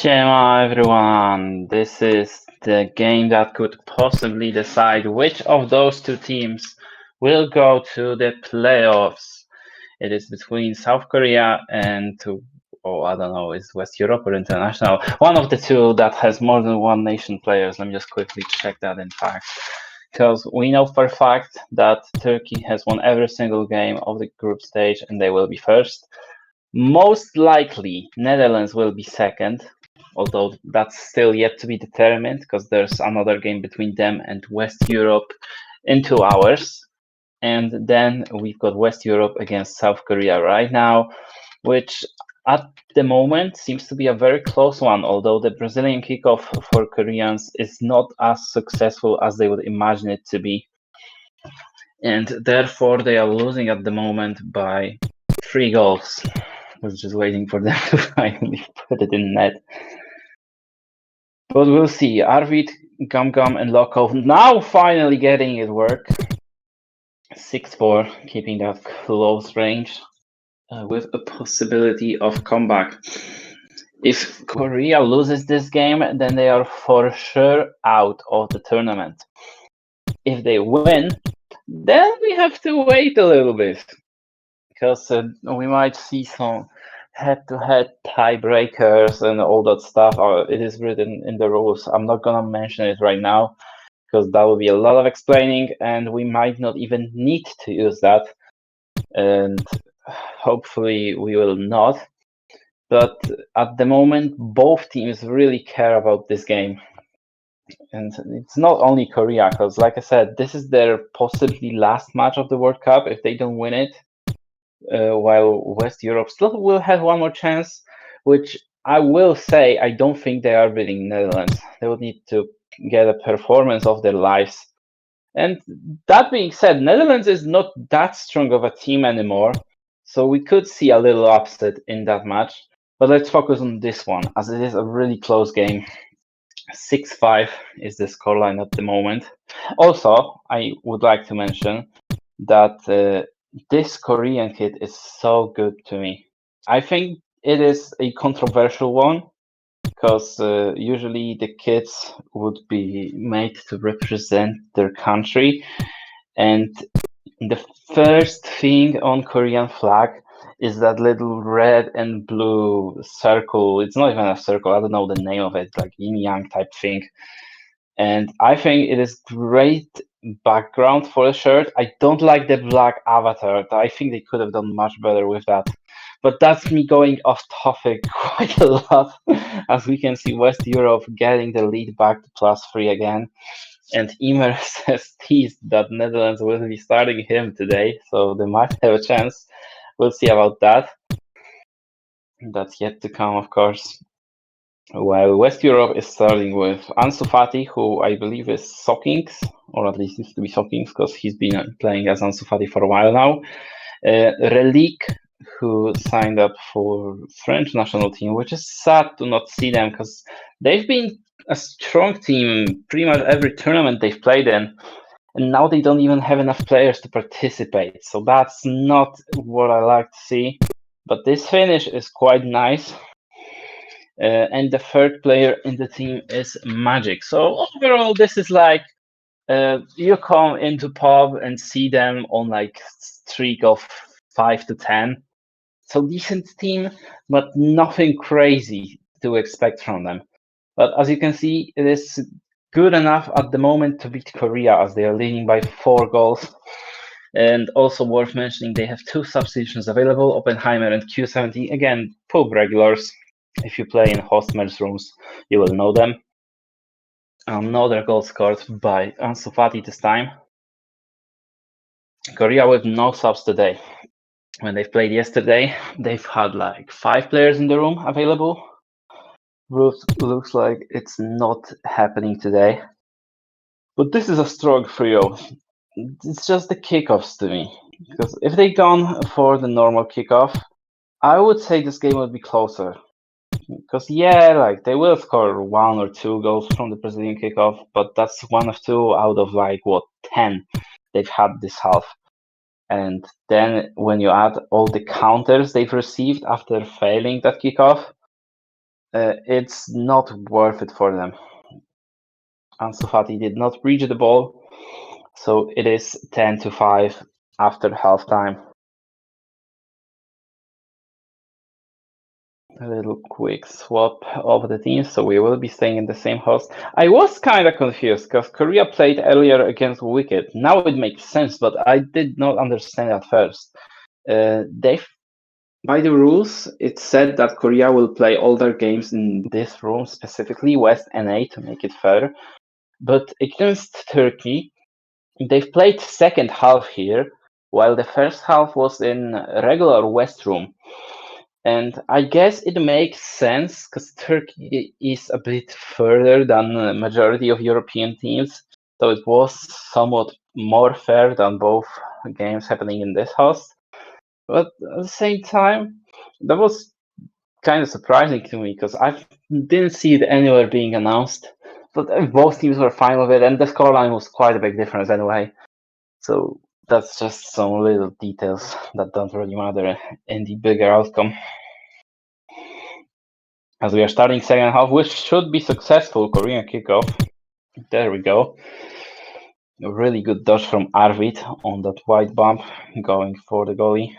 Shema everyone, this is the game that could possibly decide which of those two teams will go to the playoffs. It is between South Korea and, I don't know, is West Europe or International? One of the two that has more than one nation players. Let me just quickly check that in fact. Because we know for a fact that Turkey has won every single game of the group stage and they will be first. Most likely, Netherlands will be second, although that's still yet to be determined because there's another game between them and West Europe in 2 hours. And then we've got West Europe against South Korea right now, which at the moment seems to be a very close one, although the Brazilian kickoff for Koreans is not as successful as they would imagine it to be. And therefore, they are losing at the moment by 3 goals. I was just waiting for them to finally put it in net. But we'll see. Arvid, Gum Gum, and Lokov now finally getting it work. 6-4, keeping that close range with a possibility of comeback. If Korea loses this game, then they are for sure out of the tournament. If they win, then we have to wait a little bit, because we might see some head-to-head tiebreakers and all that stuff. It is written in the rules. I'm not gonna mention it right now because that will be a lot of explaining, and we might not even need to use that. And hopefully we will not. But at the moment, both teams really care about this game. And it's not only Korea, because like I said, this is their possibly last match of the World Cup if they don't win it. While West Europe still will have one more chance, which I will say I don't think they are beating Netherlands. They would need to get a performance of their lives. And that being said, Netherlands is not that strong of a team anymore, so we could see a little upset in that match. But let's focus on this one, as it is a really close game. 6-5 is the scoreline at the moment. Also, I would like to mention that this Korean kid is so good to me. I think it is a controversial one because usually the kids would be made to represent their country, and the first thing on Korean flag is that little red and blue circle. It's not even a circle, I don't know the name of it, like yin-yang type thing. And I think it is great background for the shirt. I don't like the black avatar. I think they could have done much better with that. But that's me going off topic quite a lot, as we can see West Europe getting the lead back to +3 again. And Emer says teased that Netherlands will be starting him today, so they might have a chance. We'll see about that. That's yet to come, of course. While West Europe is starting with Ansu Fati, who I believe is Sockings, or at least used to be Sockings, because he's been playing as Ansu Fati for a while now. Relique, who signed up for French national team, which is sad to not see them, because they've been a strong team pretty much every tournament they've played in, and now they don't even have enough players to participate. So that's not what I like to see. But this finish is quite nice. And the third player in the team is Magic. So overall, this is like you come into pub and see them on like streak of 5 to 10. So decent team, but nothing crazy to expect from them. But as you can see, it is good enough at the moment to beat Korea, as they are leading by 4 goals. And also worth mentioning, they have 2 substitutions available, Oppenheimer and Q70. Again, pub regulars. If you play in Hostmer's rooms, you will know them. Another goal scored by Ansu Fati this time. Korea with no subs today. When they've played yesterday, they've had like 5 players in the room available. Looks like it's not happening today. But this is a strong trio. It's just the kickoffs to me. Because if they gone for the normal kickoff, I would say this game would be closer. Because yeah, like they will score 1 or 2 goals from the Brazilian kickoff, but that's 1 of 2 out of like 10 they've had this half. And then when you add all the counters they've received after failing that kickoff, it's not worth it for them. Ansu Fati did not reach the ball, so it is 10-5 after halftime. A little quick swap of the teams, so we will be staying in the same host. I was kind of confused because Korea played earlier against Wicked. Now it makes sense, but I did not understand at first. By the rules, it said that Korea will play all their games in this room, specifically West NA, to make it fair. But against Turkey, they've played second half here, while the first half was in regular West room. And I guess it makes sense because Turkey is a bit further than the majority of European teams. So it was somewhat more fair than both games happening in this house. But at the same time, that was kind of surprising to me because I didn't see it anywhere being announced. But both teams were fine with it, and the scoreline was quite a big difference anyway. So that's just some little details that don't really matter in the bigger outcome. As we are starting second half, which should be successful. Korean kickoff. There we go. A really good dodge from Arvid on that wide bump, going for the goalie.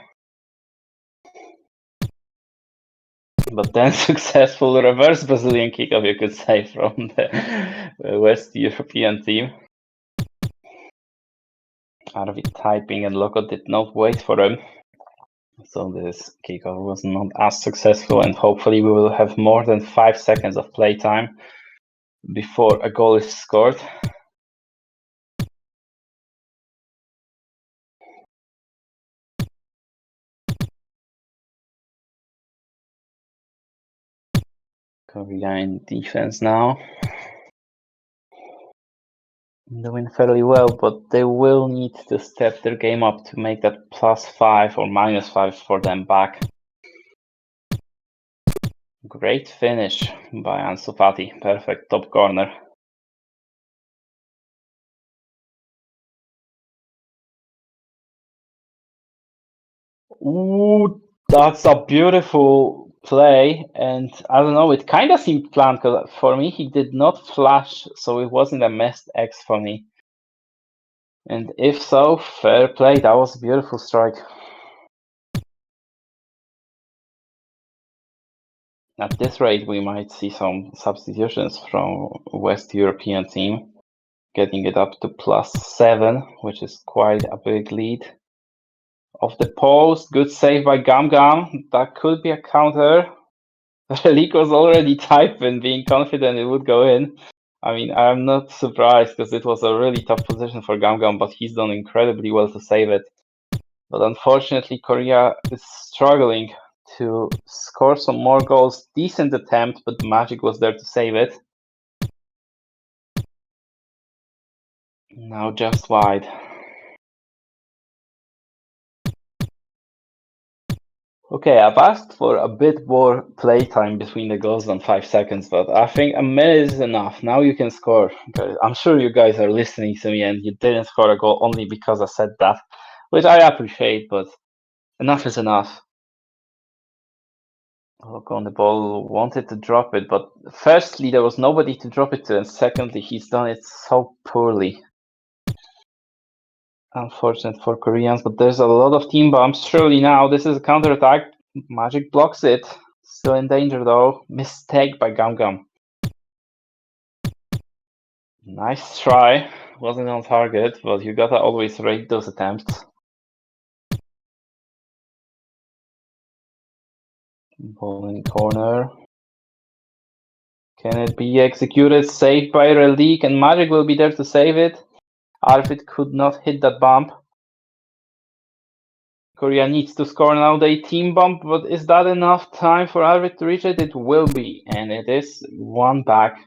But then successful reverse Brazilian kickoff, you could say, from the West European team. Arvid typing and Loco did not wait for him. So this kickoff was not as successful, and hopefully we will have more than 5 seconds of playtime before a goal is scored. Korea in defense now. Doing fairly well, but they will need to step their game up to make that +5 or -5 for them back. Great finish by Ansu Fati. Perfect top corner. Ooh, that's a beautiful play, and I don't know, it kind of seemed planned because for me he did not flash, so it wasn't a missed X for me. And if so, fair play. That was a beautiful strike. At this rate, we might see some substitutions from West European team, getting it up to +7, which is quite a big lead. Off the post, good save by Gam Gam. That could be a counter. Relic was already typing, being confident it would go in. I mean, I'm not surprised because it was a really tough position for Gam Gam, but he's done incredibly well to save it. But unfortunately, Korea is struggling to score some more goals. Decent attempt, but Magic was there to save it. Now just wide. Okay, I've asked for a bit more playtime between the goals than 5 seconds, but I think a minute is enough. Now you can score. I'm sure you guys are listening to me and you didn't score a goal only because I said that, which I appreciate, but enough is enough. Look on the ball, wanted to drop it, but firstly, there was nobody to drop it to, and secondly, he's done it so poorly. Unfortunate for Koreans, but there's a lot of team bumps. Surely now, this is a counter-attack. Magic blocks it. Still in danger though. Mistake by Gam Gam. Nice try. Wasn't on target, but you gotta always rate those attempts. Ball in corner. Can it be executed? Saved by Relic, and Magic will be there to save it. Arvid could not hit that bump. Korea needs to score now. They team bump, but is that enough time for Arvid to reach it? It will be, and it is one back.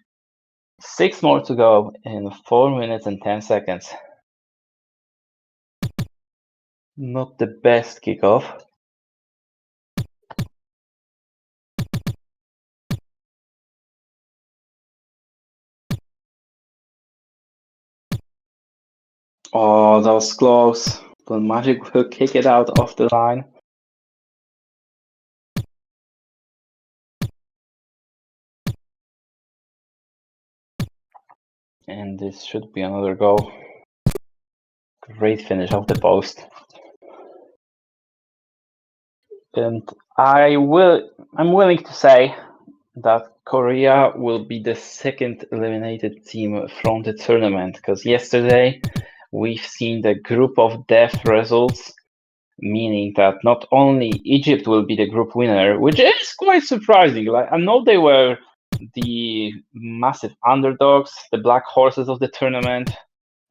6 more to go in 4 minutes and 10 seconds. Not the best kickoff. Oh, that was close. But Magic will kick it out off the line. And this should be another goal. Great finish of the post. And I'm willing to say that Korea will be the second eliminated team from the tournament, because yesterday we've seen the group of death results, meaning that not only Egypt will be the group winner, which is quite surprising. Like, I know they were the massive underdogs, the black horses of the tournament,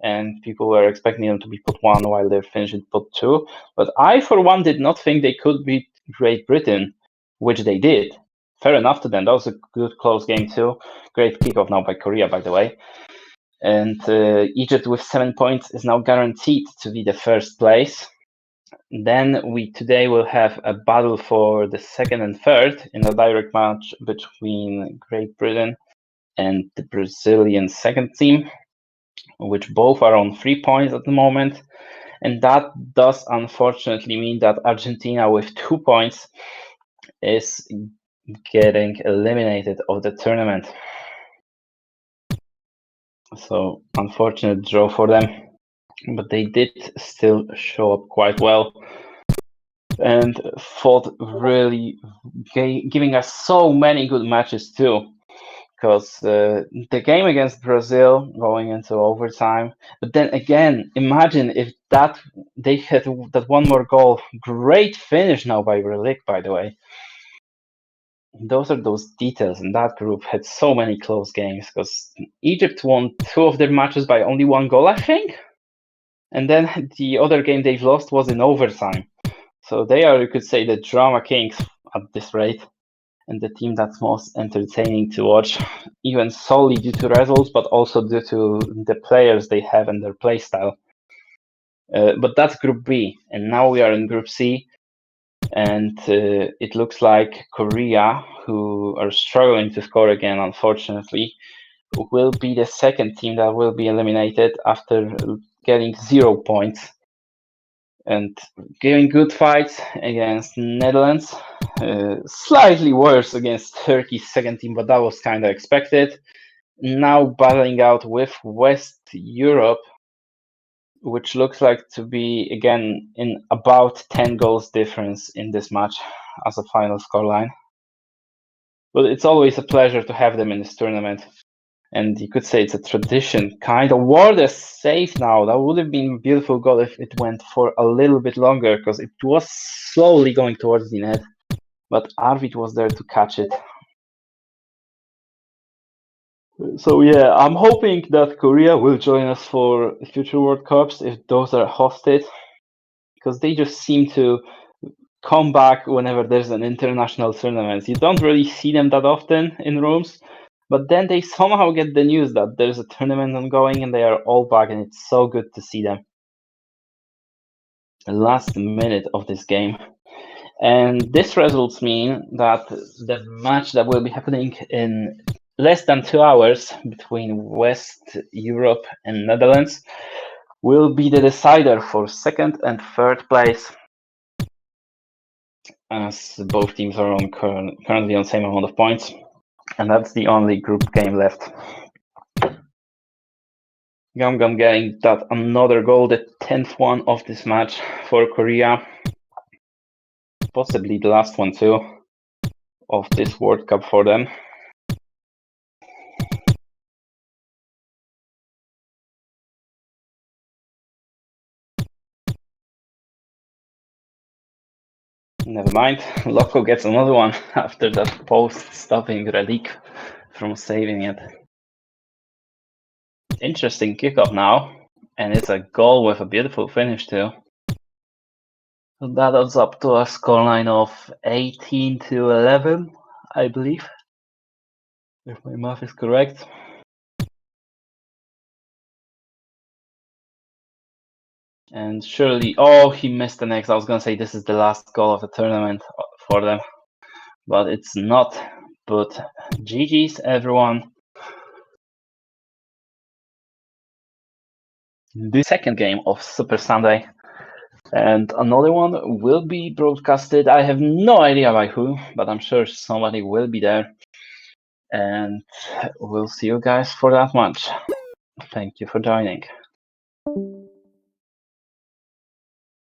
and people were expecting them to be put one while they're finishing put two. But I, for one, did not think they could beat Great Britain, which they did. Fair enough to them. That was a good close game too. Great kickoff now by Korea, by the way. And Egypt with 7 points is now guaranteed to be the first place. Then we today will have a battle for the second and third in a direct match between Great Britain and the Brazilian second team, which both are on 3 points at the moment. And that does unfortunately mean that Argentina with 2 points is getting eliminated of the tournament. So unfortunate draw for them, but they did still show up quite well and fought really, giving us so many good matches too. Because the game against Brazil going into overtime, but then again, imagine if they had that one more goal. Great finish now by Relic, by the way. Those are those details, and that group had so many close games because Egypt won 2 of their matches by only 1 goal, I think. And then the other game they've lost was in overtime. So they are, you could say, the drama kings at this rate, and the team that's most entertaining to watch, even solely due to results, but also due to the players they have and their play style. But that's Group B, and now we are in Group C, and it looks like Korea, who are struggling to score again, unfortunately, will be the second team that will be eliminated after getting 0 points and giving good fights against Netherlands. Slightly worse against Turkey's second team, but that was kind of expected. Now battling out with West Europe, which looks like to be, again, in about 10 goals difference in this match as a final scoreline. But it's always a pleasure to have them in this tournament. And you could say it's a tradition, kind of. Ward is safe now. That would have been a beautiful goal if it went for a little bit longer, because it was slowly going towards the net. But Arvid was there to catch it. So yeah, I'm hoping that Korea will join us for future World Cups if those are hosted, because they just seem to come back whenever there's an international tournament. You don't really see them that often in rooms, but then they somehow get the news that there's a tournament ongoing and they are all back, and it's so good to see them. The last minute of this game. And this results mean that the match that will be happening in less than 2 hours between West Europe and Netherlands will be the decider for second and third place, as both teams are on currently on the same amount of points, and that's the only group game left. Gum getting that another goal, the 10th one of this match for Korea, possibly the last one too of this World Cup for them. Never mind, Loco gets another one after that post stopping Relic from saving it. Interesting kickoff now, and it's a goal with a beautiful finish too. So that adds up to a scoreline of 18-11, I believe, if my math is correct. And surely, oh, he missed the next. I was gonna say this is the last goal of the tournament for them, but it's not. But GG's, everyone. The second game of Super Sunday, and another one will be broadcasted. I have no idea by who, but I'm sure somebody will be there. And we'll see you guys for that match. Thank you for joining.